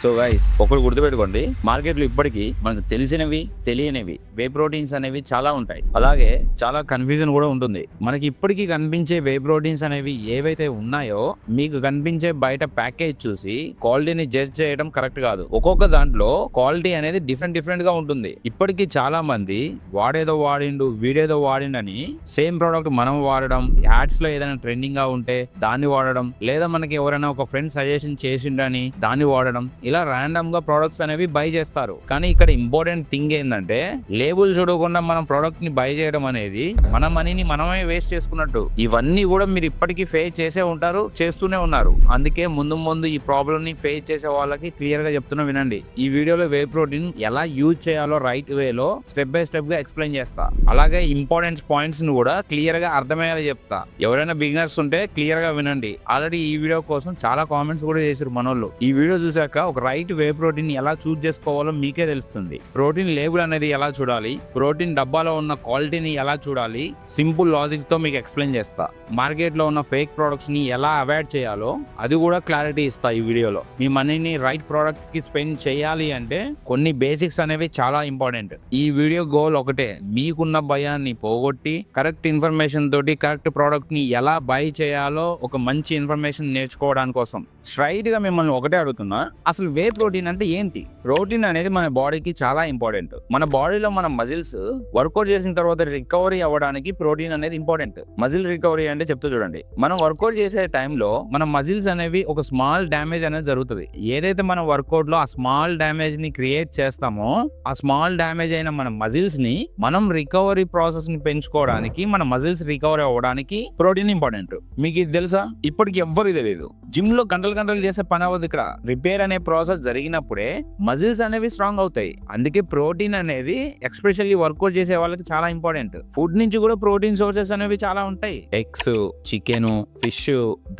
So guys ఒకటి గుర్తుపెట్టుకోండి, market లో ఇప్పటికీ మనకు తెలిసినవి తెలియనివి వే ప్రోటీన్స్ అనేవి చాలా ఉంటాయి. అలాగే చాలా కన్ఫ్యూజన్ కూడా ఉంటుంది. మనకి ఇప్పటికీ కనిపించే వే ప్రోటీన్స్ అనేవి ఏవైతే ఉన్నాయో మీకు కనిపించే బయట ప్యాకేజ్ చూసి క్వాలిటీని జడ్జ్ చేయడం కరెక్ట్ కాదు. ఒక్కొక్క దాంట్లో క్వాలిటీ అనేది డిఫరెంట్ గా ఉంటుంది. ఇప్పటికీ చాలా మంది వాడేదో వాడిండు వీడేదో వాడిండని సేమ్ ప్రోడక్ట్ మనం వాడడం, యాడ్స్ లో ఏదైనా ట్రెండింగ్ గా ఉంటే దాన్ని వాడడం, లేదా మనకి ఎవరైనా ఒక ఫ్రెండ్ సజెషన్ చేసిండని దాన్ని వాడడం, ఇలా ర్యాండమ్ గా ప్రొడక్ట్స్ అనేవి బై చేస్తారు. కానీ ఇక్కడ ఇంపార్టెంట్ థింగ్ ఏంటంటే లేబుల్ చూడకుండా మనం ప్రొడక్ట్ ని బై చేయడం అనేది మన మనీని మనమే వేస్ట్ చేసుకున్నట్టు. ఇవన్నీ కూడా మీరు ఇప్పటికీ ఫేస్ చేసే ఉంటారు, చేస్తూనే ఉన్నారు. అందుకే ముందు ఈ ప్రాబ్లమ్ ని ఫేస్ చేసే వాళ్ళకి క్లియర్ గా చెప్తున్నా వినండి. ఈ వీడియోలో వే ప్రోటీన్ ఎలా యూజ్ చేయాలో రైట్ వేలో స్టెప్ బై స్టెప్ గా ఎక్స్ప్లెయిన్ చేస్తా. అలాగే ఇంపార్టెంట్ పాయింట్స్ ని కూడా క్లియర్ గా అర్థమయ్యేలా చెప్తా. ఎవరైనా బిగినర్స్ ఉంటే క్లియర్ గా వినండి. ఆల్రెడీ ఈ వీడియో కోసం చాలా కామెంట్స్ కూడా చేశారు మనోళ్ళు. ఈ వీడియో చూసాక ఒక రైట్ వే ప్రోటీన్ ఎలా చూస్ చేసుకోవాలో మీకే తెలుస్తుంది. ప్రోటీన్ లేబుల్ అనేది ఎలా చూడాలి, ప్రోటీన్ డబ్బాలో ఉన్న క్వాలిటీని ఎలా చూడాలి, సింపుల్ లాజిక్ తో మీకు ఎక్స్ప్లెయిన్ చేస్తా. మార్కెట్ లో ఉన్న ఫేక్ ప్రొడక్ట్స్ ని ఎలా అవాయిడ్ చేయాలో అది కూడా క్లారిటీ ఇస్తా ఈ వీడియోలో. మీ మనీని రైట్ ప్రోడక్ట్ కి స్పెండ్ చేయాలి అంటే కొన్ని బేసిక్స్ అనేవి చాలా ఇంపార్టెంట్. ఈ వీడియో గోల్ ఒకటే, మీకున్న భయాన్ని పోగొట్టి కరెక్ట్ ఇన్ఫర్మేషన్ తోటి కరెక్ట్ ప్రోడక్ట్ ని ఎలా బై చేయాలో ఒక మంచి ఇన్ఫర్మేషన్ నేర్చుకోవడానికి కోసం. స్ట్రైట్ గా మిమ్మల్ని ఒకటే అడుగుతున్నా, అసలు వే ప్రోటీన్ అంటే ఏంటి? ప్రోటీన్ అనేది మన బాడీకి చాలా ఇంపార్టెంట్. మన బాడీలో మన మజిల్స్ వర్కౌట్ చేసిన తర్వాత రికవరీ అవ్వడానికి ప్రోటీన్ అనేది ఇంపార్టెంట్. మజిల్ రికవరీ అంటే చెప్తూ చూడండి, మనం వర్కౌట్ చేసే టైంలో మన మజిల్స్ అనేవి ఒక స్మాల్ డ్యామేజ్ అనేది జరుగుతుంది. ఏదైతే మన వర్కౌట్ లో ఆ స్మాల్ డ్యామేజ్ ని క్రియేట్ చేస్తామో ఆ స్మాల్ డ్యామేజ్ అయిన మన మజిల్స్ ని మనం రికవరీ ప్రాసెస్ ని పెంచుకోవడానికి, మన మజిల్స్ రికవరీ అవ్వడానికి ప్రోటీన్ ఇంపార్టెంట్. మీకు ఇది తెలుసా? ఇప్పటికి ఎవ్వరికి తెలియదు. జిమ్ లో గంటలు చేసే పని అవ్వదు. ఇక్కడ రిపేర్ అనే ప్రాసెస్ జరిగినప్పుడే మజిల్స్ అనేవి స్ట్రాంగ్ అవుతాయి. అందుకే ప్రోటీన్ అనేది ఎస్పెషల్లీ వర్కౌట్ చేసే వాళ్ళకి చాలా ఇంపార్టెంట్. ఫుడ్ నుంచి కూడా ప్రోటీన్ సోర్సెస్ అనేవి చాలా ఉంటాయి. Eggs, chicken, fish,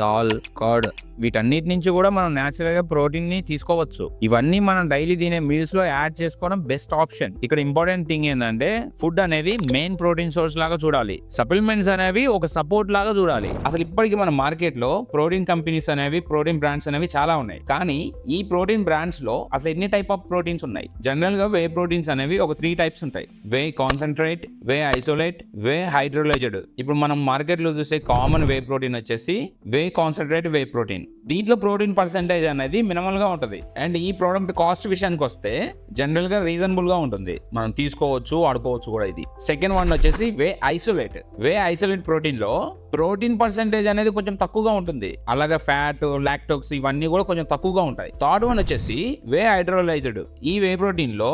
dal, curd, వీటన్నిటి నుంచి కూడా మనం నేచురల్ గా ప్రోటీన్ ని తీసుకోవచ్చు. ఇవన్నీ మనం డైలీ తినే మీల్స్ లో యాడ్ చేసుకోవడం బెస్ట్ ఆప్షన్. ఇక్కడ ఇంపార్టెంట్ థింగ్ ఏంటంటే ఫుడ్ అనేది మెయిన్ ప్రోటీన్ సోర్స్ లాగా చూడాలి, సప్లిమెంట్స్ అనేవి ఒక సపోర్ట్ లాగా చూడాలి. అసలు ఇప్పటికీ మన మార్కెట్ లో ప్రోటీన్ కంపెనీస్ అనేవి, ప్రోటీన్ బ్రాండ్స్ అనేవి చాలా ఉన్నాయి. కానీ ఈ ప్రోటీన్ బ్రాండ్స్ లో అసలు ఎన్ని టైప్ ఆఫ్ ప్రోటీన్స్ ఉన్నాయి? జనరల్ గా వే ప్రోటీన్స్ అనేవి ఒక 3 టైప్స్ ఉంటాయి. వే కాన్సన్ట్రేట్, వే ఐసోలేట్, వే హైడ్రోలైజ్డ్. ఇప్పుడు మనం మార్కెట్ లో చూసే కామన్ వే ప్రోటీన్ వచ్చేసి వే కాన్సన్ట్రేట్ వే ప్రోటీన్. దీంట్లో ప్రోటీన్ పర్సెంటేజ్ అనేది మినిమల్ గా ఉంటుంది. అండ్ ఈ ప్రోడక్ట్ కాస్ట్ విషయానికి వస్తే జనరల్ గా రీజనబుల్ గా ఉంటుంది, మనం తీసుకోవచ్చు, వాడుకోవచ్చు కూడా. ఇది సెకండ్ వన్ వచ్చేసి వే ఐసోలేట్. వే ఐసోలేట్ ప్రోటీన్ లో ప్రోటీన్ పర్సెంటేజ్ అనేది కొంచెం తక్కువగా ఉంటుంది. అలాగే ఫ్యాట్, లాక్టోక్స్ ఇవన్నీ కూడా కొంచెం తక్కువగా ఉంటాయి. థర్డ్ వన్ వచ్చేసి వే హైడ్రోలైజ్డ్. ఈ వే ప్రోటీన్ లో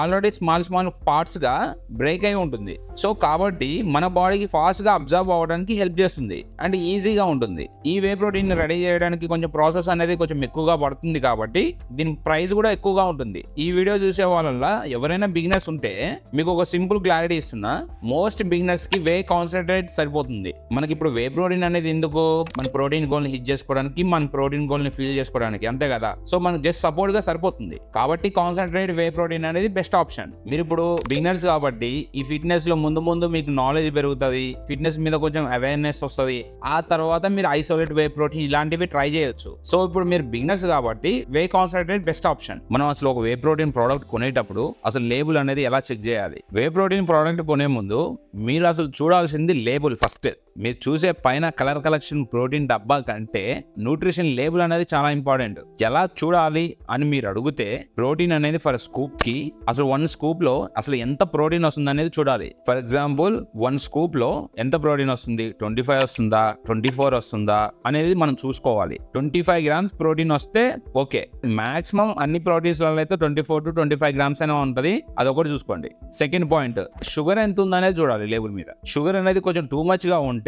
ఆల్రెడీ స్మాల్ పార్ట్స్ గా బ్రేక్ అయి ఉంటుంది. సో కాబట్టి మన బాడీకి ఫాస్ట్ గా అబ్జర్వ్ అవ్వడానికి హెల్ప్ చేస్తుంది అండ్ ఈజీగా ఉంటుంది. ఈ వే ప్రోటీన్ రెడీ చేయడానికి కొంచెం ప్రాసెస్ అనేది కొంచెం ఎక్కువగా పడుతుంది కాబట్టి దీని ప్రైస్ కూడా ఎక్కువగా ఉంటుంది. ఈ వీడియో చూసే వాళ్ళ ఎవరైనా బిగినర్స్ ఉంటే మీకు ఒక సింపుల్ క్లారిటీ ఇస్తున్నా, మోస్ట్ బిగినర్స్ కి వే కాన్సన్ట్రేట్ సరిపోతుంది. మనకి ఇప్పుడు వే ప్రోటీన్ అనేది ఎందుకు? మన ప్రోటీన్ గోల్ ని హిట్ చేసుకోవడానికి, మన ప్రోటీన్ గోల్ ని ఫిల్ చేసుకోవడానికి, అంతే కదా. సో మనకు జస్ట్ సపోర్ట్ గా సరిపోతుంది. కాబట్టి కాన్సన్ట్రేట్ వే ప్రోటీన్ అనేది బెస్ట్ ఆప్షన్. మీరు ఇప్పుడు బిగినర్స్ కాబట్టి ఈ ఫిట్నెస్ లో ముందు మీకు నాలెడ్జ్ పెరుగుతుంది, ఫిట్నెస్ మీద కొంచెం అవేర్నెస్ వస్తుంది. ఆ తర్వాత మీరు ఐసోలేట్ వే ప్రోటీన్ ఇలాంటివి ట్రై చేయొచ్చు. సో ఇప్పుడు మీరు బిగినర్స్ కాబట్టి వే కాన్సన్ట్రేట్ బెస్ట్ ఆప్షన్. మనం అసలు ఒక వే ప్రోటీన్ ప్రోడక్ట్ కొనేటప్పుడు అసలు లేబుల్ అనేది ఎలా చెక్ చేయాలి? వే ప్రోటీన్ ప్రోడక్ట్ కొనే ముందు మీరు అసలు చూడాల్సింది లేబుల్ ఫస్ట్. మీరు చూసే పైన కలర్ కలెక్షన్ ప్రోటీన్ డబ్బా కంటే న్యూట్రిషన్ లేబుల్ అనేది చాలా ఇంపార్టెంట్. ఎలా చూడాలి అని మీరు అడిగితే, ప్రోటీన్ అనేది ఫర్ స్కూప్ కి అసలు 1 స్కూప్ లో అసలు ఎంత ప్రోటీన్ వస్తుంది అనేది చూడాలి. ఫర్ ఎగ్జాంపుల్ 1 స్కూప్ లో ఎంత ప్రోటీన్ వస్తుంది, 25 వస్తుందా, 24 వస్తుందా అనేది మనం చూసుకోవాలి. 25 గ్రామ్స్ ప్రోటీన్ వస్తే ఓకే. మాక్సిమం అన్ని ప్రోటీన్స్ లో అయితే 24 to 25 గ్రామ్స్ అయినా ఉంటుంది, అదొకటి చూసుకోండి. సెకండ్ పాయింట్, షుగర్ ఎంత ఉందనేది చూడాలి లేబుల్ మీద. షుగర్ అనేది కొంచెం టూ మచ్ గా ఉంటే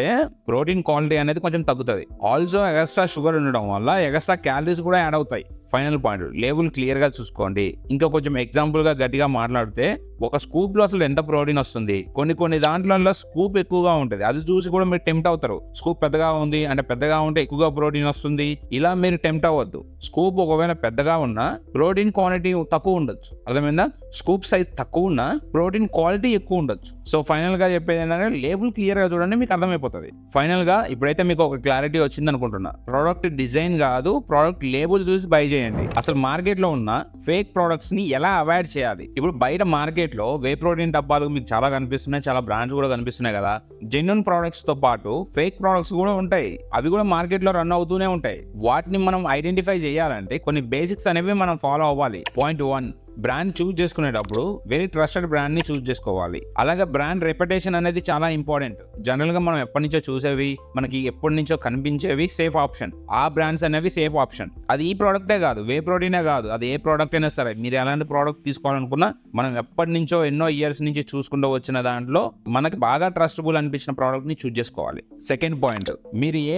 ప్రోటీన్ క్వాలిటీ అనేది కొంచెం తగ్గుతుంది. ఆల్సో ఎక్స్ట్రా షుగర్ ఉండడం వల్ల ఎక్స్ట్రా క్యాలరీస్ కూడా యాడ్ అవుతాయి. ఫైనల్ పాయింట్, లేబుల్ క్లియర్ గా చూసుకోండి. ఇంకా కొంచెం ఎగ్జాంపుల్ గా గట్టిగా మాట్లాడితే, ఒక స్కూప్ లో అసలు ఎంత ప్రోటీన్ వస్తుంది? కొన్ని దాంట్లో స్కూప్ ఎక్కువగా ఉంటుంది, అది చూసి కూడా మీరు టెంప్ట్ అవుతారు. స్కూప్ పెద్దగా ఉంది అంటే పెద్దగా ఉంటే ఎక్కువగా ప్రోటీన్ వస్తుంది, ఇలా మీరు టెంప్ట్ అవ్వద్దు. స్కూప్ ఒకవేళ పెద్దగా ఉన్నా ప్రోటీన్ క్వాంటిటీ తక్కువ ఉండొచ్చు, అర్థమైందా? స్కూప్ సైజ్ తక్కువ ఉన్నా ప్రోటీన్ క్వాలిటీ ఎక్కువ ఉండొచ్చు. సో ఫైనల్ గా చెప్పేది ఏంటంటే లేబుల్ క్లియర్ గా చూడండి, మీకు అర్థమైపోతుంది. ఫైనల్ గా ఇప్పుడైతే మీకు ఒక క్లారిటీ వచ్చింది అనుకుంటున్నా. ప్రోడక్ట్ డిజైన్ కాదు, ప్రోడక్ట్ లేబుల్ చూసి బై చేయండి. చేయండి. అసలు మార్కెట్ లో ఉన్న ఫేక్ ప్రొడక్ట్స్ ని ఎలా అవాయిడ్ చేయాలి. ఇప్పుడు బయట మార్కెట్ లో వే ప్రోటీన్ డబ్బాలు మీకు చాలా కనిపిస్తున్నాయి, చాలా బ్రాండ్స్ కూడా కనిపిస్తున్నాయి కదా. జెన్యూన్ ప్రొడక్ట్స్ తో పాటు ఫేక్ ప్రొడక్ట్స్ కూడా ఉంటాయి. అవి కూడా మార్కెట్ లో రన్ అవుతూనే ఉంటాయి. వాటిని మనం ఐడెంటిఫై చేయాలంటే కొన్ని బేసిక్స్ అనేవి మనం ఫాలో అవ్వాలి. పాయింట్ 1, బ్రాండ్ చూస్ చేసుకునేటప్పుడు వెరీ ట్రస్టెడ్ బ్రాండ్ ని చూస్ చేసుకోవాలి. అలాగే బ్రాండ్ రెప్యుటేషన్ అనేది చాలా ఇంపార్టెంట్. జనరల్ గా మనం ఎప్పటి నుంచో చూసేవి, మనకి ఎప్పటి నుంచో కనిపించేవి సేఫ్ ఆప్షన్. ఆ బ్రాండ్స్ అనేవి సేఫ్ ఆప్షన్. అది ఈ ప్రోడక్టే కాదు, వే ప్రోటీనే కాదు, అది ఏ ప్రోడక్ట్ అయినా సరే, మీరు ఎలాంటి ప్రోడక్ట్ తీసుకోవాలనుకున్నా మనం ఎప్పటి నుంచో ఎన్నో ఇయర్స్ నుంచి చూసుకుంటూ వచ్చిన దాంట్లో మనకి బాగా ట్రస్టబుల్ అనిపించిన ప్రోడక్ట్ ని చూస్ చేసుకోవాలి. సెకండ్ పాయింట్, మీరు ఏ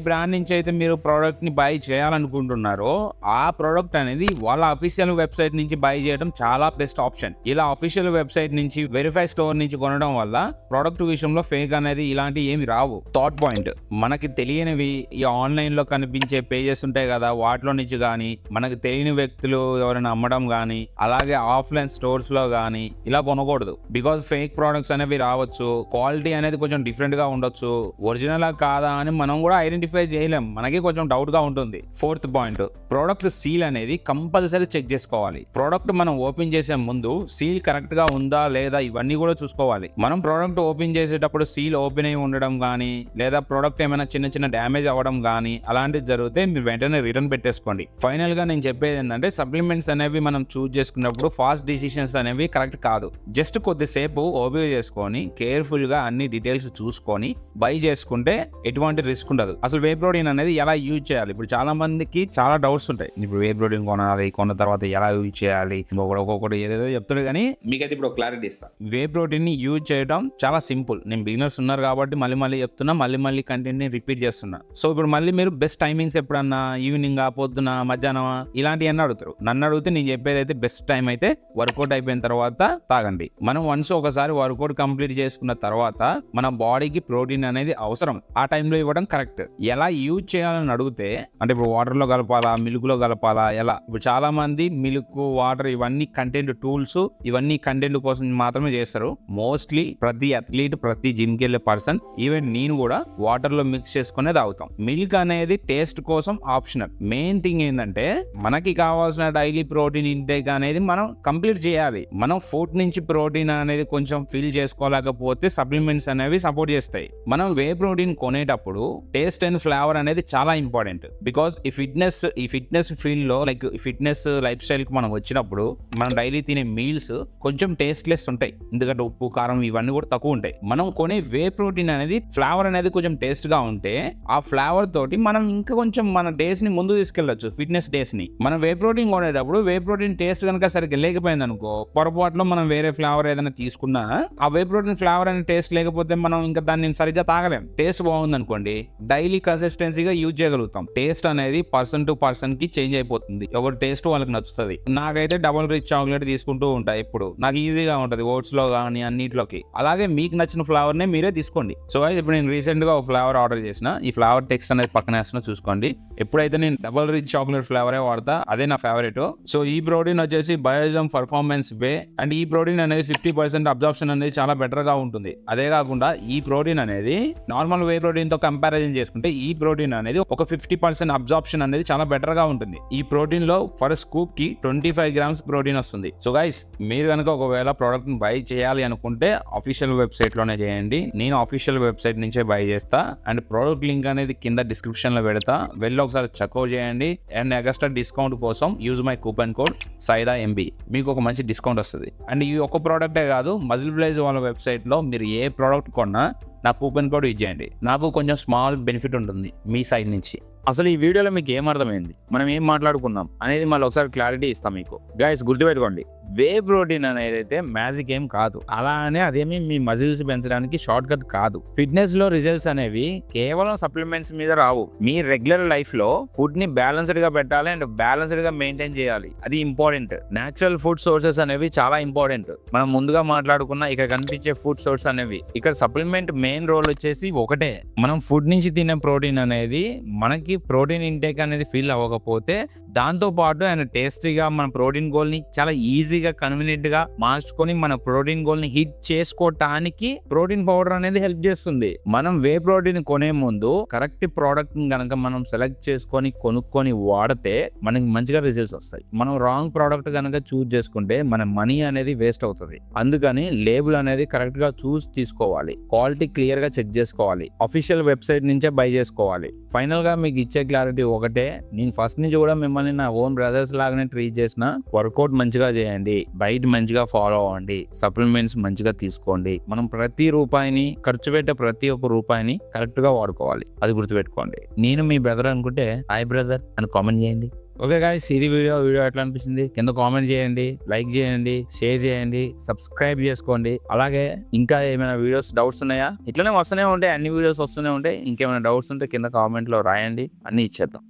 బ్రాండ్ నుంచి అయితే మీరు ప్రోడక్ట్ ని బై చేయాలనుకుంటున్నారో ఆ ప్రోడక్ట్ అనేది వాళ్ళ అఫీషియల్ వెబ్సైట్ నుంచి బై చేయడం చాలా బెస్ట్ ఆప్షన్. ఇలా అఫీషియల్ వెబ్సైట్ నుంచి, వెరిఫై స్టోర్ నుంచి కొనడం వల్ల ప్రొడక్ట్ విషయంలో ఫేక్ అనేది ఇలాంటి ఏమి రావు. థర్డ్ పాయింట్, మనకి తెలియనివి ఈ ఆన్లైన్ లో కనిపించే పేజెస్ ఉంటాయి కదా, వాటిలో నుంచి కానీ మనకు తెలియని వ్యక్తులు ఎవరైనా అమ్మడం కానీ, అలాగే ఆఫ్లైన్ స్టోర్స్ లో కానీ ఇలా కొనకూడదు. బికాస్ ఫేక్ ప్రొడక్ట్స్ అనేవి రావచ్చు, క్వాలిటీ అనేది కొంచెం డిఫరెంట్ గా ఉండొచ్చు, ఒరిజినల్ కాదా అని మనం కూడా ఐడెంటిఫై చేయలేం, మనకి కొంచెం డౌట్ గా ఉంటుంది. ఫోర్త్ పాయింట్, ప్రోడక్ట్ సీల్ అనేది కంపల్సరీ చెక్ చేసుకోవాలి. ప్రోడక్ట్ మనం ఓపెన్ చేసే ముందు సీల్ కరెక్ట్ గా ఉందా లేదా ఇవన్నీ కూడా చూసుకోవాలి. మనం ప్రోడక్ట్ ఓపెన్ చేసేటప్పుడు సీల్ ఓపెన్ అయి ఉండడం కానీ, లేదా ప్రోడక్ట్ ఏమైనా చిన్న డ్యామేజ్ అవ్వడం కానీ అలాంటివి జరిగితే మీరు వెంటనే రిటర్న్ పెట్టేసుకోండి. ఫైనల్ గా నేను చెప్పేది ఏంటంటే, సప్లిమెంట్స్ అనేవి మనం చూస్ చేసుకున్నప్పుడు ఫాస్ట్ డిసిషన్స్ అనేవి కరెక్ట్ కాదు. జస్ట్ కొద్దిసేపు ఓపెన్ చేసుకొని కేర్ఫుల్ గా అన్ని డీటెయిల్స్ చూసుకొని బై చేసుకుంటే ఎటువంటి రిస్క్ ఉండదు. అసలు వే ప్రోటీన్ అనేది ఎలా యూజ్ చేయాలి, ఇప్పుడు చాలా మందికి చాలా డౌట్స్ ఉంటాయి. ఇప్పుడు వే ప్రోటీన్ కొనాలి, కొన్న తర్వాత ఎలా యూజ్ చేయాలి, ఒక్కొక్కటి ఏదేదో చెప్తాడు, కానీ మీకైతే ఇప్పుడు క్లారిటీ ఇస్తా. వే ప్రోటీన్ ని యూజ్ చేయడం చాలా సింపుల్. నేను బిగినర్స్ ఉన్నారు కాబట్టి మళ్ళీ చెప్తున్నా, మళ్ళీ కంటెంట్ ని రిపీట్ చేస్తున్నా. సో ఇప్పుడు మళ్ళీ మీరు బెస్ట్ టైమింగ్స్ ఎప్పుడన్నా, ఈవినింగ్, పొద్దున, మధ్యాహ్నం ఇలాంటివి అన్నీ అడుగుతారు. నన్ను అడిగితే నేను చెప్పేది అయితే బెస్ట్ టైం అయితే వర్కౌట్ అయిపోయిన తర్వాత తాగండి. మనం వన్స్ ఒకసారి వర్కౌట్ కంప్లీట్ చేసుకున్న తర్వాత మన బాడీకి ప్రోటీన్ అనేది అవసరం, ఆ టైంలో ఇవ్వడం కరెక్ట్. ఎలా యూజ్ చేయాలని అడిగితే, అంటే ఇప్పుడు వాటర్ లో కలపాలా, మిల్క్ లో కలపాలా, ఎలా? ఇప్పుడు చాలా మంది మిల్క్, వాటర్ ఇవన్నీ కంటెంట్ టూల్స్, ఇవన్నీ కంటెంట్ కోసం మాత్రమే చేస్తారు. మోస్ట్లీ ప్రతి అథ్లీట్, ప్రతి జిమ్ కి వెళ్ళే పర్సన్, ఈవెన్ నేను కూడా వాటర్ లో మిక్స్ చేసుకునే తాగుతాం. మిల్క్ అనేది టేస్ట్ కోసం ఆప్షనల్. మెయిన్ థింగ్ ఏంటంటే, మనకి కావాల్సిన డైలీ ప్రోటీన్ ఇంటేక్ అనేది మనం కంప్లీట్ చేయాలి. మనం ఫుడ్ నుంచి ప్రోటీన్ అనేది కొంచెం ఫిల్ చేసుకోలేకపోతే సప్లిమెంట్స్ అనేవి సపోర్ట్ చేస్తాయి. మనం వే ప్రోటీన్ కొనేటప్పుడు టేస్ట్ అండ్ ఫ్లేవర్ అనేది చాలా ఇంపార్టెంట్. బికాస్ ఈ ఫిట్నెస్ ఫీల్డ్ లో, లైక్ ఫిట్నెస్ లైఫ్ స్టైల్ కి మనం వచ్చినప్పుడు మనం డైలీ తినే మీల్స్ కొంచెం టేస్ట్లెస్ ఉంటాయి, ఎందుకంటే ఉప్పు, కారం ఇవన్నీ కూడా తక్కువ ఉంటాయి. మనం కొనే వే ప్రోటీన్ అనేది ఫ్లేవర్ అనేది కొంచెం టేస్ట్ గా ఉంటే, ఆ ఫ్లేవర్ తోటి మనం ఇంకా కొంచెం మన డేస్ ని ముందు తీసుకెళ్లొచ్చు, ఫిట్నెస్ డేస్ ని. మనం వే ప్రోటీన్ కొనేటప్పుడు వే ప్రోటీన్ టేస్ట్ కనుక సరిగ్గా లేకపోయింది అనుకో, పొరపాటులో మనం వేరే ఫ్లేవర్ ఏదైనా తీసుకున్నా, ఆ వే ప్రోటీన్ ఫ్లేవర్ అనే టేస్ట్ లేకపోతే మనం ఇంకా దాన్ని సరిగ్గా తాగలేం. టేస్ట్ బాగుంది అనుకోండి, డైలీ కన్సిస్టెన్సీగా యూజ్ చేయగలుగుతాం. టేస్ట్ అనేది పర్సన్ టు పర్సన్ కి చేంజ్ అయిపోతుంది, ఎవరి టేస్ట్ వాళ్ళకి నచ్చుతుంది. నాకైతే డబుల్ రిచ్ చాక్లెట్ తీసుకుంటూ ఉంటాయి ఎప్పుడు, నాకు ఈజీగా ఉంటుంది ఓట్స్ లో కానీ అన్నిట్లోకి. అలాగే మీకు నచ్చిన ఫ్లేవర్ నే మీరే తీసుకోండి. సో ఇప్పుడు నేను రీసెంట్ గా ఒక ఫ్లేవర్ ఆర్డర్ చేసిన, ఈ ఫ్లేవర్ టెక్స్ట్ అనేది పక్కన వేస్తున్నా చూసుకోండి. ఎప్పుడైతే నేను డబుల్ రిచ్ చాక్లెట్ ఫ్లేవరే వాడతా, అదే నా ఫేవరెట్. సో ఈ ప్రోటీన్ వచ్చేసి బయోజమ్ పర్ఫార్మెన్స్ వే, అండ్ ఈ ప్రోటీన్ అనేది 50% అబ్జార్ప్షన్ అనేది చాలా బెటర్ గా ఉంటుంది. అదే కాకుండా ఈ ప్రోటీన్ అనేది నార్మల్ వే ప్రోటీన్ తో కంపారిజన్ చేసుకుంటే ఈ ప్రోటీన్ అనేది ఒక 50% అబ్జార్ప్షన్ అనేది చాలా బెటర్ గా ఉంటుంది. ఈ ప్రోటీన్ లో ఫర్ స్కూప్ కి 25 grams ప్రోటీన్ వస్తుంది. సో గైస్, మీరు కనుక ఒకవేళ ప్రోడక్ట్ ని బై చేయాలి అనుకుంటే అఫీషియల్ వెబ్సైట్ లోనే చేయండి. నేను అఫీషియల్ వెబ్సైట్ నుంచే బై చేస్తా, అండ్ ప్రోడక్ట్ లింక్ అనేది కింద డిస్క్రిప్షన్ లో పెడతా, వెళ్ళి ఒకసారి చెక్అవుట్ చేయండి. అండ్ ఎక్స్ట్రా డిస్కౌంట్ కోసం use my coupon code SAIDA MB, మీకు ఒక మంచి డిస్కౌంట్ వస్తుంది. అండ్ ఈ ఒక్క ప్రోడక్టే కాదు, మజిల్ బ్లేజ్ వాళ్ళ వెబ్సైట్ లో మీరు ఏ ప్రోడక్ట్ కొన్నా నా కూపన్ కోడ్ యూజ్ చేయండి, నాకు కొంచెం స్మాల్ బెనిఫిట్ ఉంటుంది మీ సైడ్ నుంచి. అసలు ఈ వీడియోలో మీకు ఏం అర్థమైంది, మనం ఏం మాట్లాడుకున్నాం అనేది మళ్ళీ ఒకసారి క్లారిటీ ఇస్తాం మీకు. గైస్ గుర్తుపెట్టుకోండి, వే ప్రోటీన్ అనేది అయితే మ్యాజిక్ ఏం కాదు, అలా అని అదేమి మీ మజిల్స్ పెంచడానికి షార్ట్ కట్ కాదు. ఫిట్నెస్ లో రిజల్ట్స్ అనేవి కేవలం సప్లిమెంట్స్ మీద రావు. మీ రెగ్యులర్ లైఫ్ లో ఫుడ్ ని బ్యాలెన్స్డ్ గా పెట్టాలి అండ్ బ్యాలెన్స్డ్ గా మెయింటైన్ చేయాలి, అది ఇంపార్టెంట్. నేచురల్ ఫుడ్ సోర్సెస్ అనేవి చాలా ఇంపార్టెంట్. మనం ముందుగా మాట్లాడుకున్న ఇక్కడ కనిపించే ఫుడ్ సోర్స్ అనేవి, ఇక్కడ సప్లిమెంట్ మెయిన్ రోల్ వచ్చేసి ఒకటే, మనం ఫుడ్ నుంచి తినే ప్రోటీన్ అనేది మనకి ప్రోటీన్ ఇంటేక్ అనేది ఫీల్ అవ్వకపోతే, దాంతో పాటు అండ్ టేస్టీగా మన ప్రోటీన్ గోల్ ని చాలా ఈజీ ఈజీగా కన్వీనియంట్ గా మార్చుకొని మన ప్రోటీన్ గోల్ ని హిట్ చేసుకోవటానికి ప్రోటీన్ పౌడర్ అనేది హెల్ప్ చేస్తుంది. మనం వే ప్రోటీన్ కొనే ముందు కరెక్ట్ ప్రోడక్ట్ గనక మనం సెలెక్ట్ చేసుకొని కొనుక్కొని వాడితే మనకి మంచిగా రిజల్ట్స్ వస్తాయి. మనం రాంగ్ ప్రోడక్ట్ కనుక చూస్ చేసుకుంటే మన మనీ అనేది వేస్ట్ అవుతుంది. అందుకని లేబుల్ అనేది కరెక్ట్ గా చూసి తీసుకోవాలి. క్వాలిటీ క్లియర్ గా చెక్ చేసుకోవాలి. అఫీషియల్ వెబ్సైట్ నుంచే బై చేసుకోవాలి. ఫైనల్ గా మీకు ఇచ్చే క్లారిటీ ఒకటే, నేను ఫస్ట్ నుంచి కూడా మిమ్మల్ని నా ఓన్ బ్రదర్స్ లాగానే ట్రీట్ చేసిన. వర్కౌట్ మంచిగా చేయండి, డైట్ మంచిగా ఫాలో అవ్వండి, సప్లిమెంట్స్ మంచిగా తీసుకోండి. మనం ప్రతి రూపాయిని ఖర్చు పెట్టే ప్రతి ఒక్క రూపాయిని కరెక్ట్ గా వాడుకోవాలి. అది గుర్తుపెట్టుకోండి. నేను మీ బ్రదర్ అనుకుంటే హాయ్ బ్రదర్ అని కామెంట్ చేయండి. ఓకే గాయ్స్, ఇది వీడియో ఎట్లా అనిపించింది కింద కామెంట్ చేయండి, లైక్ చేయండి, షేర్ చేయండి, సబ్స్క్రైబ్ చేసుకోండి. అలాగే ఇంకా ఏమైనా వీడియోస్ డౌట్స్ ఉన్నాయా? ఇట్లనే వస్తూనే ఉంటాయి, అన్ని వీడియోస్ వస్తూనే ఉంటాయి. ఇంకేమైనా డౌట్స్ ఉంటే కింద కామెంట్లో రాయండి, అన్ని ఇచ్చేద్దాం.